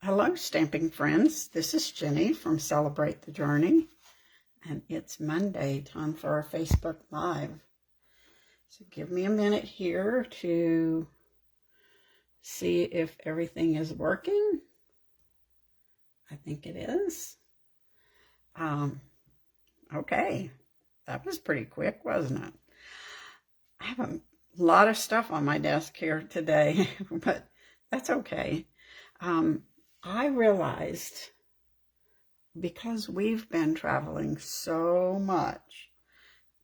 Hello, stamping friends. This is Jenny from Celebrate the Journey, and it's Monday, time for our Facebook Live. So give me a minute here to see if everything is working. I think it is. Okay, that was pretty quick, wasn't it? I have a lot of stuff on my desk here today, but that's okay. I realized, because we've been traveling so much,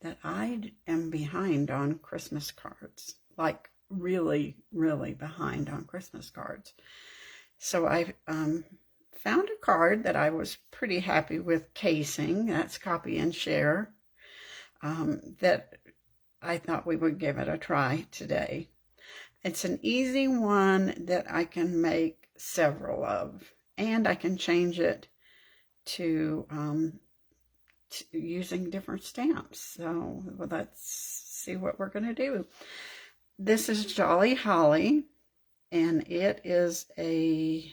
that I am behind on Christmas cards, like really, really behind on Christmas cards. So I found a card that I was pretty happy with casing. That's Copy and Share, that I thought we would give it a try today. It's an easy one that I can make several of, and I can change it to using different stamps. So let's see what we're going to do. This is Jolly Holly, and it is a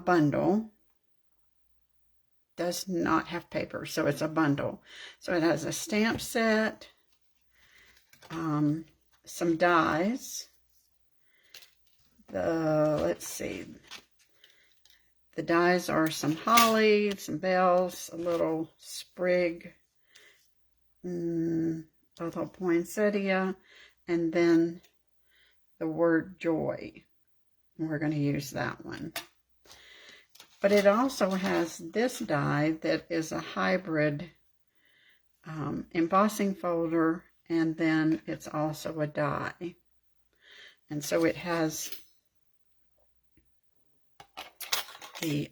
bundle. Does not have paper, so it's a bundle. So it has a stamp set, some dies. Let's see. The dies are some holly, some bells, a little sprig, a little poinsettia, and then the word joy. We're going to use that one. But it also has this die that is a hybrid embossing folder, and then it's also a die. And so it has the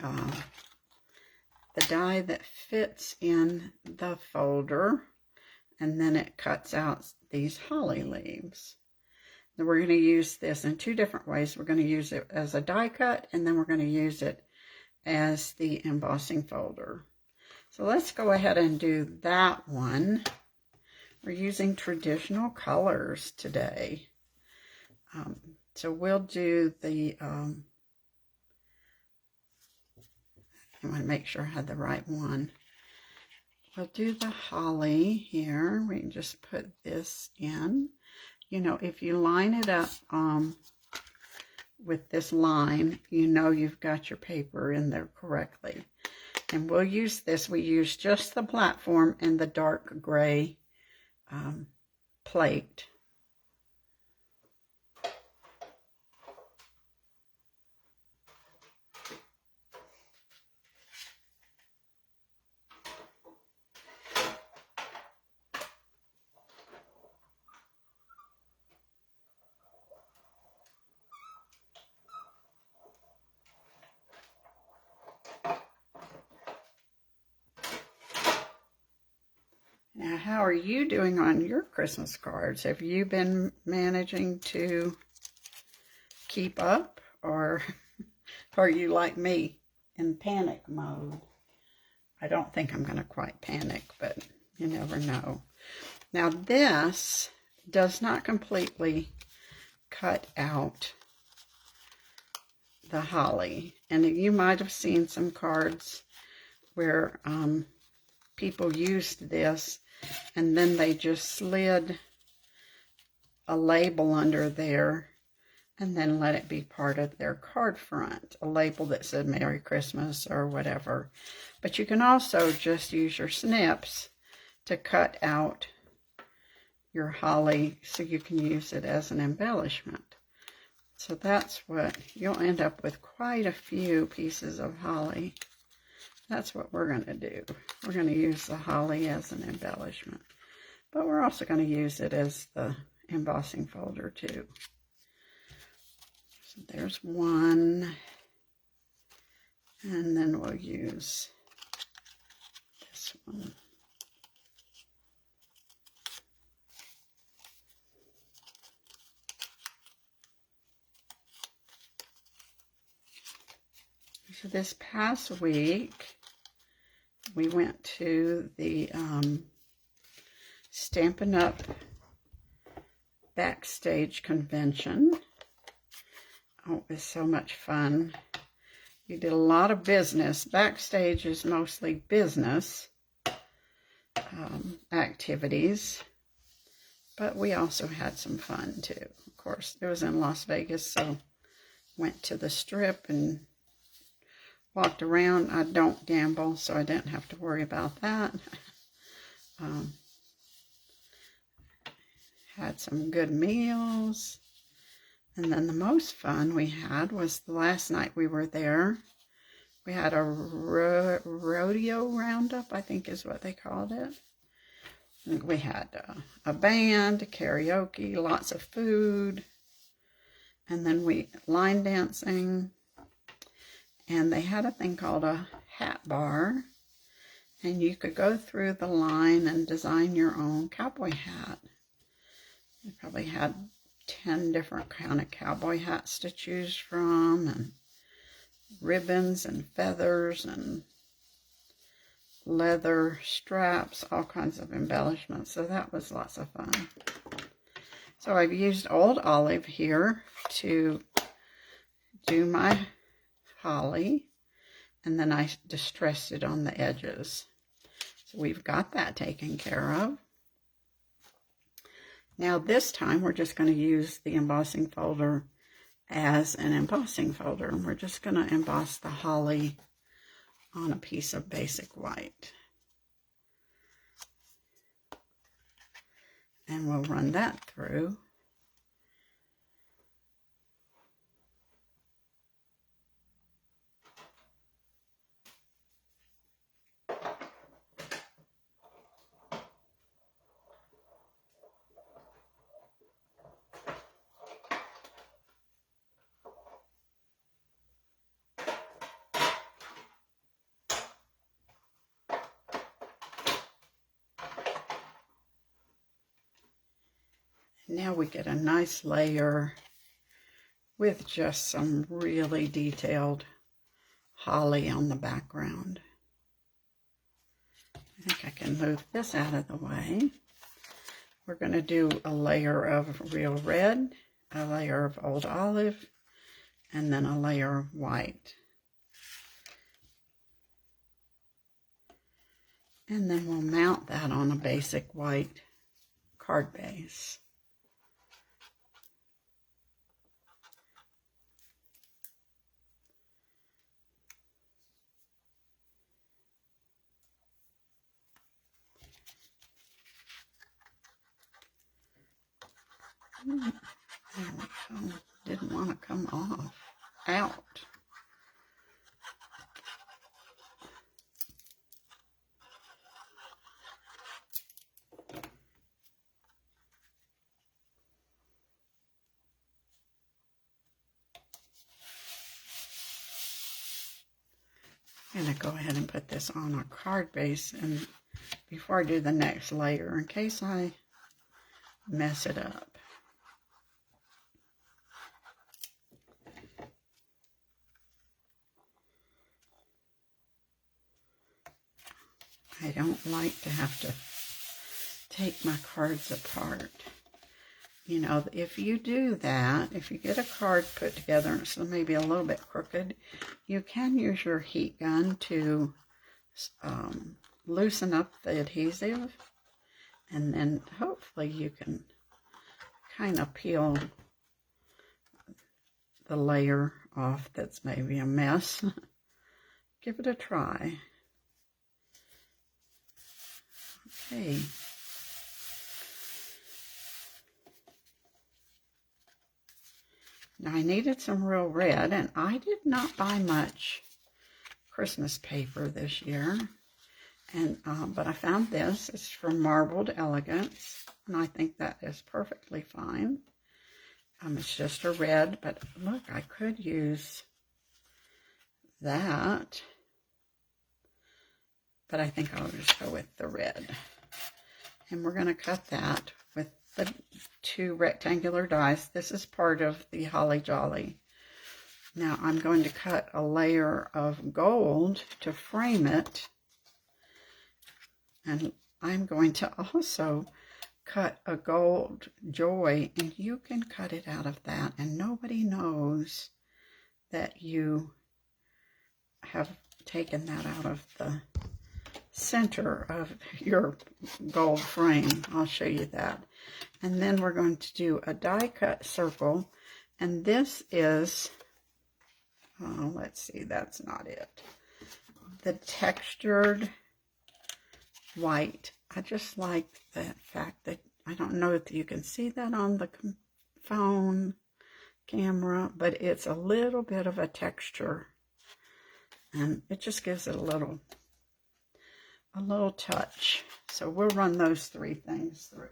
die that fits in the folder, and then it cuts out these holly leaves. Then we're going to use this in two different ways. We're going to use it as a die cut, and then we're going to use it as the embossing folder. So let's go ahead and do that one. We're using traditional colors today. So we'll do the I want to make sure I had the right one. We'll do the holly here. We can just put this in. You know, if you line it up with this line, you know you've got your paper in there correctly. And we'll use this. We use just the platform and the dark gray plate. Now, how are you doing on your Christmas cards? Have you been managing to keep up, or are you like me in panic mode? I don't think I'm going to quite panic, but you never know. Now, this does not completely cut out the holly, and you might have seen some cards where people used this and then they just slid a label under there and then let it be part of their card front, a label that said Merry Christmas or whatever. But you can also just use your snips to cut out your holly so you can use it as an embellishment. So that's what you'll end up with, quite a few pieces of holly. That's what we're going to do. We're going to use the holly as an embellishment, but we're also going to use it as the embossing folder too. So there's one, and then we'll use this one. So this past week, we went to the Stampin' Up! Backstage convention. Oh, it was so much fun. You did a lot of business. Backstage is mostly business activities, but we also had some fun too. Of course, it was in Las Vegas, so went to the Strip and walked around. I don't gamble, so I didn't have to worry about that. Had some good meals. And then the most fun we had was the last night we were there. We had a rodeo roundup, I think is what they called it. And we had a band, karaoke, lots of food. And then we line dancing. And they had a thing called a hat bar. And you could go through the line and design your own cowboy hat. We probably had 10 different kind of cowboy hats to choose from, and ribbons and feathers and leather straps, all kinds of embellishments. So that was lots of fun. So I've used Old Olive here to do my holly, and then I distressed it on the edges. So we've got that taken care of. Now this time we're just going to use the embossing folder as an embossing folder. And we're just going to emboss the holly on a piece of basic white. And we'll run that through. Now we get a nice layer with just some really detailed holly on the background. I think I can move this out of the way. We're going to do a layer of real red, a layer of Old Olive, and then a layer of white. And then we'll mount that on a basic white card base. There we go. Didn't want to come out. I'm going to go ahead and put this on a card base and before I do the next layer in case I mess it up. I don't like to have to take my cards apart. You know, if you do that, if you get a card put together and it's maybe a little bit crooked, you can use your heat gun to loosen up the adhesive, and then hopefully you can kind of peel the layer off that's maybe a mess. Give it a try. Okay. Now I needed some real red, and I did not buy much Christmas paper this year. And but I found this. It's from Marbled Elegance, and I think that is perfectly fine. It's just a red, but look, I could use that. But I think I'll just go with the red. And we're going to cut that with the 2 rectangular dies. This is part of the Holly Jolly. Now I'm going to cut a layer of gold to frame it. And I'm going to also cut a gold joy, and you can cut it out of that, and nobody knows that you have taken that out of the center of your gold frame. I'll show you that. And then we're going to do a die cut circle, and this is, let's see, that's not it. The textured white. I just like the fact that, I don't know if you can see that on the phone camera, but it's a little bit of a texture, and it just gives it a little touch. So we'll run those three things through.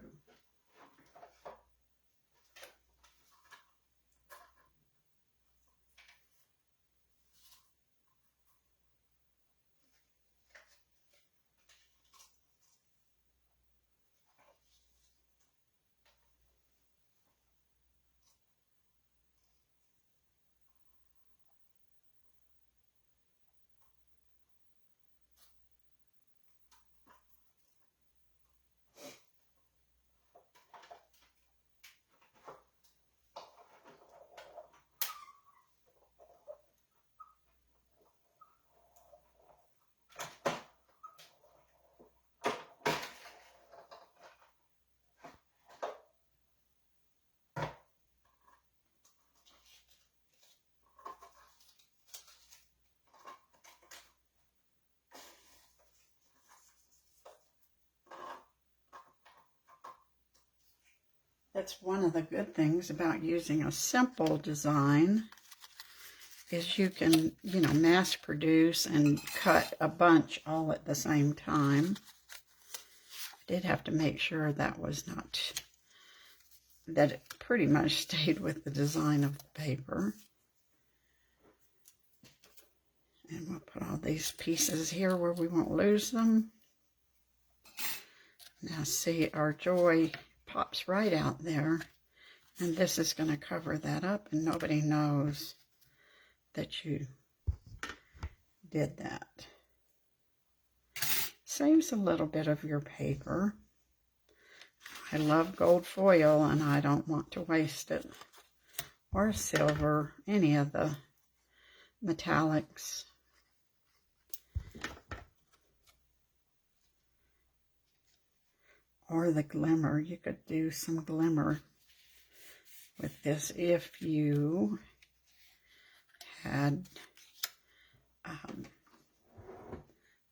That's one of the good things about using a simple design, is you can, mass produce and cut a bunch all at the same time. I did have to make sure that it pretty much stayed with the design of the paper. And we'll put all these pieces here where we won't lose them. Now see, our joy pops right out there, and this is going to cover that up, and nobody knows that you did that. Saves a little bit of your paper. I love gold foil, and I don't want to waste it, or silver, any of the metallics. Or the glimmer. You could do some glimmer with this if you had,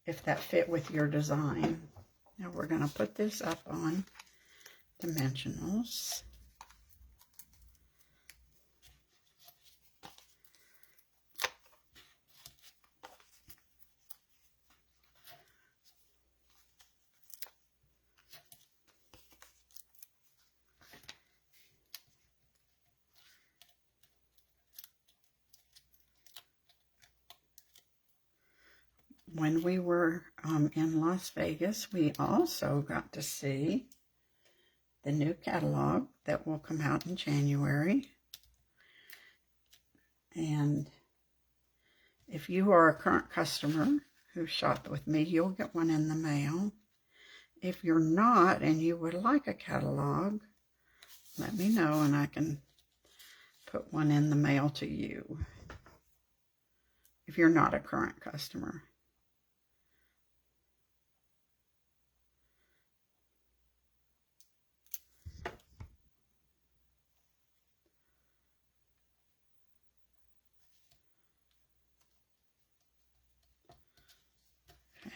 if that fit with your design. Now we're going to put this up on dimensionals. When we were in Las Vegas, we also got to see the new catalog that will come out in January. And if you are a current customer who shopped with me, you'll get one in the mail. If you're not and you would like a catalog, let me know and I can put one in the mail to you. If you're not a current customer.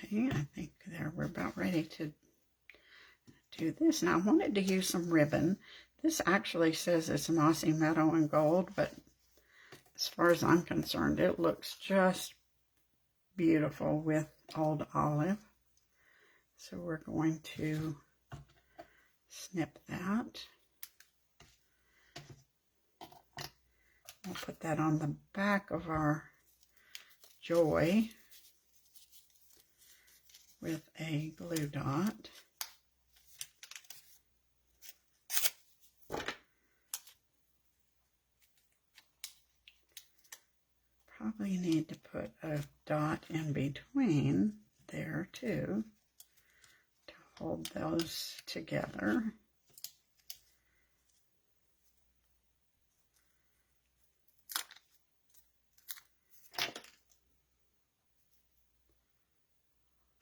Okay, I think there we're about ready to do this. Now I wanted to use some ribbon. This actually says it's mossy meadow and gold, but as far as I'm concerned, it looks just beautiful with old olive. So we're going to snip that. We'll put that on the back of our joy with a glue dot. Probably need to put a dot in between there too to hold those together.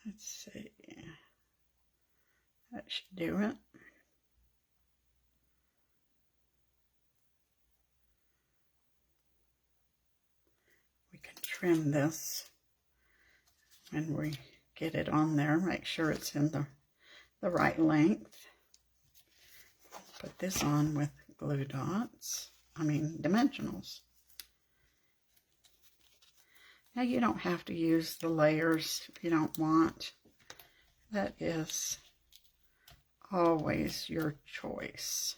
Let's see. That should do it. We can trim this when we get it on there. Make sure it's in the right length. Put this on with glue dots. Dimensionals. Now you don't have to use the layers if you don't want. That is always your choice.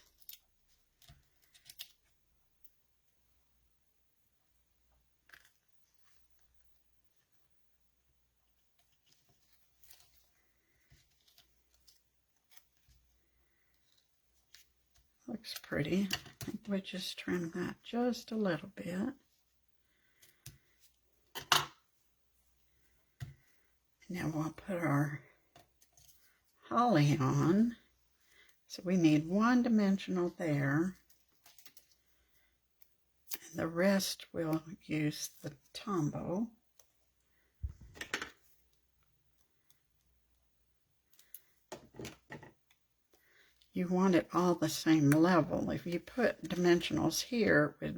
Looks pretty. I think we just trim that just a little bit. Now we'll put our holly on. So we need one dimensional there. And the rest we'll use the Tombow. You want it all the same level. If you put dimensionals here, it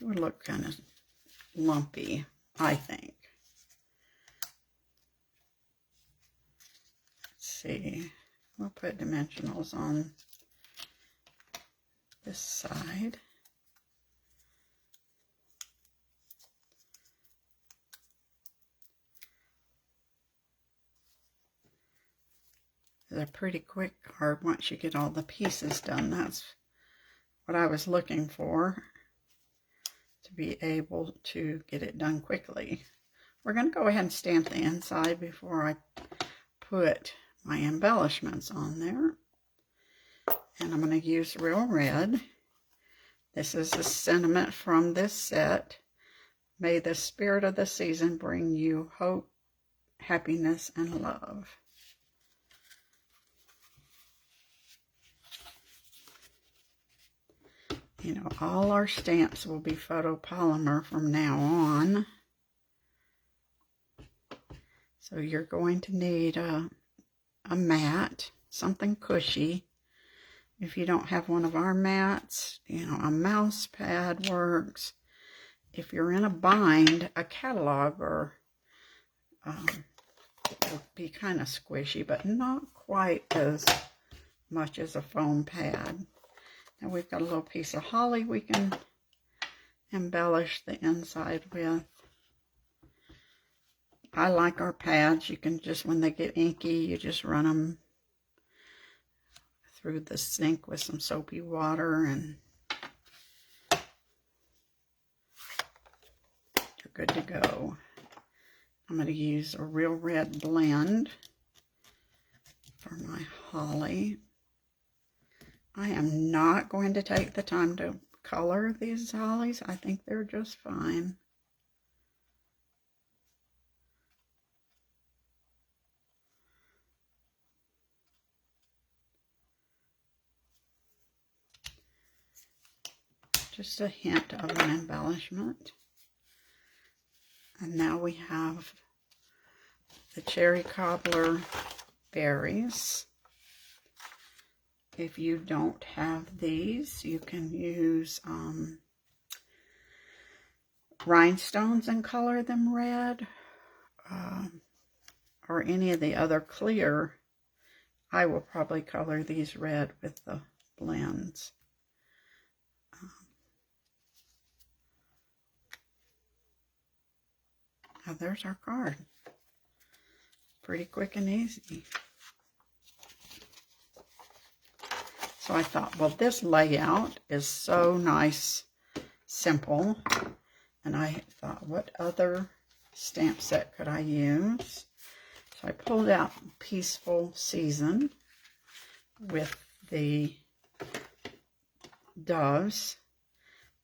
would look kind of lumpy, I think. Let's see. We'll put dimensionals on this side. It's a pretty quick card once you get all the pieces done. That's what I was looking for, to be able to get it done quickly. We're going to go ahead and stamp the inside before I put my embellishments on there. And I'm going to use Real Red. This is a sentiment from this set. May the spirit of the season bring you hope, happiness, and love. You know, all our stamps will be photopolymer from now on. So you're going to need a mat, something cushy. If you don't have one of our mats, you know, a mouse pad works. If you're in a bind, a catalog will be kind of squishy, but not quite as much as a foam pad. And we've got a little piece of holly we can embellish the inside with. I like our pads. You can just, when they get inky, you just run them through the sink with some soapy water and you're good to go. I'm going to use a Real Red blend for my holly. I am not going to take the time to color these hollies. I think they're just fine. Just a hint of an embellishment. And now we have the Cherry Cobbler berries. If you don't have these, you can use rhinestones and color them red, or any of the other clear. I will probably color these red with the blends. Now there's our card. Pretty quick and easy. So I thought, well, this layout is so nice, simple. And I thought, what other stamp set could I use? So I pulled out Peaceful Season with the doves.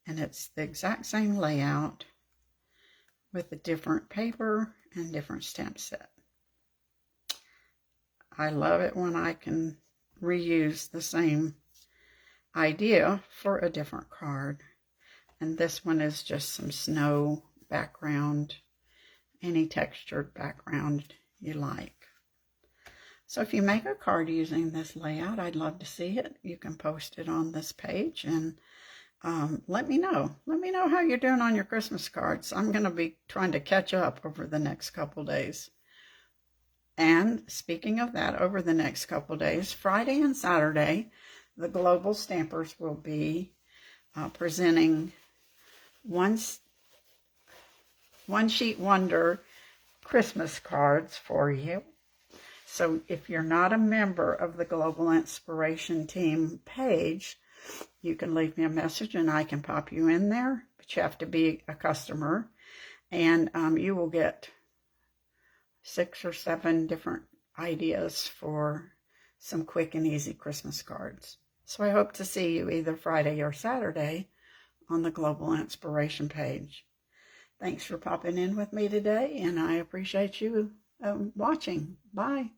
And it's the exact same layout with a different paper and different stamp set. I love it when I can reuse the same idea for a different card. And this one is just some snow background, any textured background you like. So if you make a card using this layout, I'd love to see it. You can post it on this page and let me know. Let me know how you're doing on your Christmas cards. I'm going to be trying to catch up over the next couple days. And speaking of that, over the next couple days, Friday and Saturday, the Global Stampers will be presenting One Sheet Wonder Christmas cards for you. So if you're not a member of the Global Inspiration Team page, you can leave me a message and I can pop you in there, but you have to be a customer, and you will get 6 or 7 different ideas for some quick and easy Christmas cards. So I hope to see you either Friday or Saturday on the Global Inspiration page. Thanks for popping in with me today, and I appreciate you watching. Bye.